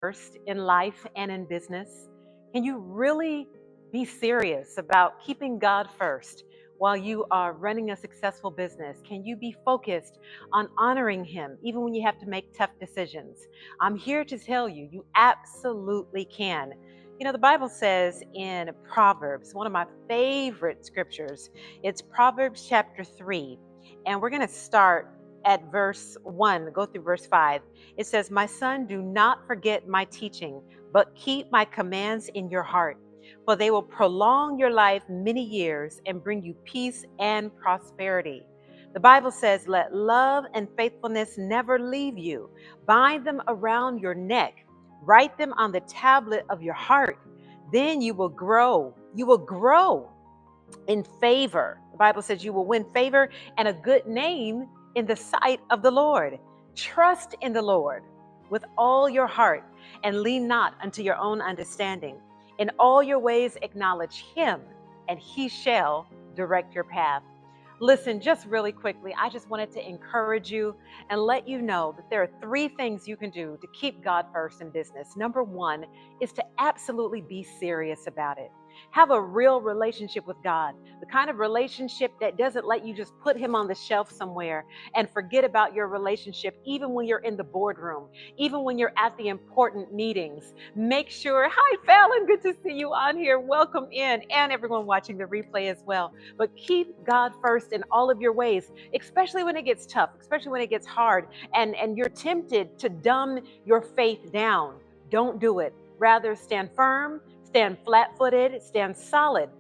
first in life and in business? Can you really be serious about keeping God first while you are running a successful business? Can you be focused on honoring Him even when you have to make tough decisions? I'm here to tell you, you absolutely can. You know, the Bible says in Proverbs, one of my favorite scriptures, it's Proverbs chapter 3. And we're going to start at verse 1, go through verse 5. It says, "My son, do not forget my teaching, but keep my commands in your heart, for they will prolong your life many years and bring you peace and prosperity." The Bible says, "Let love and faithfulness never leave you. Bind them around your neck. Write them on the tablet of your heart. Then you will grow. You will grow in favor." The Bible says you will win favor and a good name in the sight of the Lord. Trust in the Lord with all your heart and lean not unto your own understanding. In all your ways acknowledge Him, and He shall direct your path. Listen, just really quickly, I just wanted to encourage you and let you know that there are three things you can do to keep God first in business. Number one is to absolutely be serious about it. Have a real relationship with God, the kind of relationship that doesn't let you just put Him on the shelf somewhere and forget about your relationship, even when you're in the boardroom, even when you're at the important meetings. Make sure, hi, Fallon, good to see you on here. Welcome in, and everyone watching the replay as well. But keep God first in all of your ways, especially when it gets tough, especially when it gets hard, and you're tempted to dumb your faith down. Don't do it. Rather, stand firm, stand flat-footed, stand solid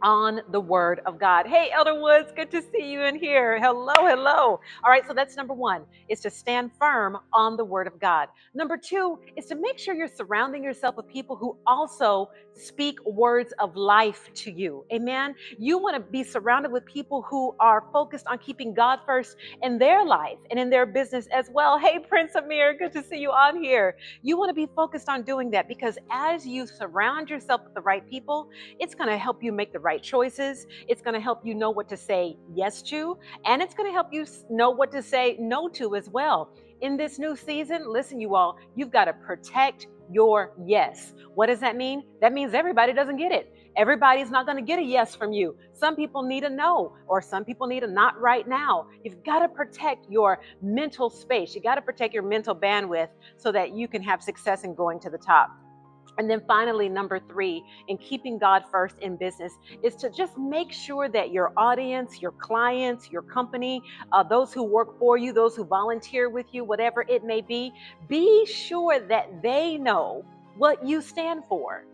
on the word of God. Hey, Elder Woods, good to see you in here. Hello, hello. All right, so that's number one, is to stand firm on the word of God. Number two is to make sure you're surrounding yourself with people who also speak words of life to you. Amen. You want to be surrounded with people who are focused on keeping God first in their life and in their business as well. Hey, Prince Amir, good to see you on here. You want to be focused on doing that because as you surround yourself with the right people, it's going to help you make the right choices. It's going to help you know what to say yes to, and it's going to help you know what to say no to as well. In this new season, listen, you all, you've got to protect your yes. What does that mean? That means everybody doesn't get it. Everybody's not going to get a yes from you. Some people need a no, or some people need a not right now. You've got to protect your mental space. You got to protect your mental bandwidth so that you can have success in going to the top. And then finally, number three, in keeping God first in business is to just make sure that your audience, your clients, your company, those who work for you, those who volunteer with you, whatever it may be sure that they know what you stand for.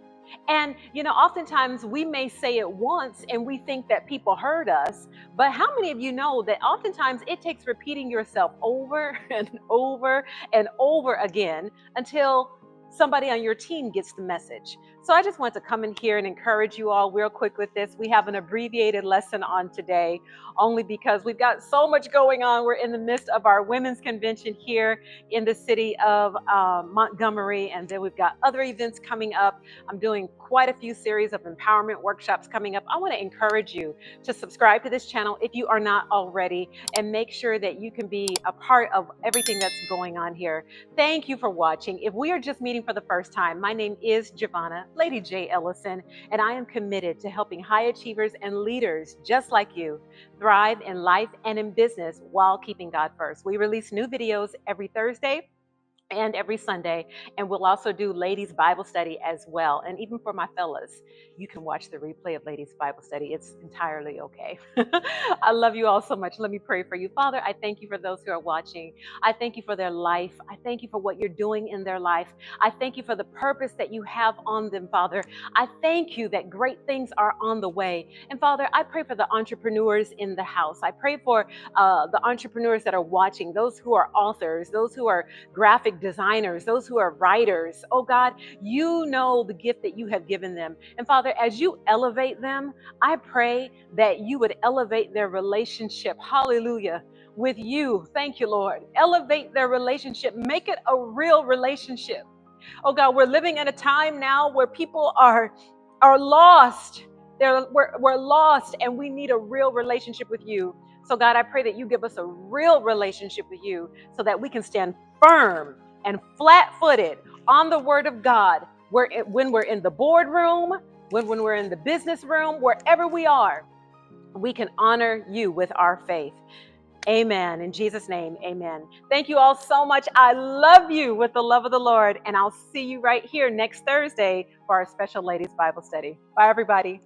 And, you know, oftentimes we may say it once and we think that people heard us, but how many of you know that oftentimes it takes repeating yourself over and over and over again until somebody on your team gets the message. So I just want to come in here and encourage you all real quick with this. We have an abbreviated lesson on today, only because we've got so much going on. We're in the midst of our women's convention here in the city of Montgomery, and then we've got other events coming up. I'm doing quite a few series of empowerment workshops coming up. I want to encourage you to subscribe to this channel if you are not already, and make sure that you can be a part of everything that's going on here. Thank you for watching. If we are just meeting for the first time, my name is Giovanna, Lady J. Ellison, and I am committed to helping high achievers and leaders just like you thrive in life and in business while keeping God first. We release new videos every Thursday and every Sunday, and we'll also do ladies Bible study as well. And even for my fellas, you can watch the replay of ladies Bible study. It's entirely okay. I love you all so much. Let me pray for you. Father, I thank you for those who are watching. I thank you for their life. I thank you for what you're doing in their life. I thank you for the purpose that you have on them, Father. I thank you that great things are on the way. And Father, I pray for the entrepreneurs in the house. I pray for the entrepreneurs that are watching, those who are authors, those who are graphic designers, those who are writers. Oh God, you know the gift that you have given them. And Father, as you elevate them, I pray that you would elevate their relationship, hallelujah, with you. Thank you, Lord. Elevate their relationship. Make it a real relationship. Oh God, we're living in a time now where people are lost. We're lost, and we need a real relationship with you. So God, I pray that you give us a real relationship with you so that we can stand firm and flat-footed on the word of God, when we're in the boardroom, when we're in the business room, wherever we are, we can honor you with our faith. Amen. In Jesus' name, amen. Thank you all so much. I love you with the love of the Lord, and I'll see you right here next Thursday for our special Ladies Bible Study. Bye, everybody.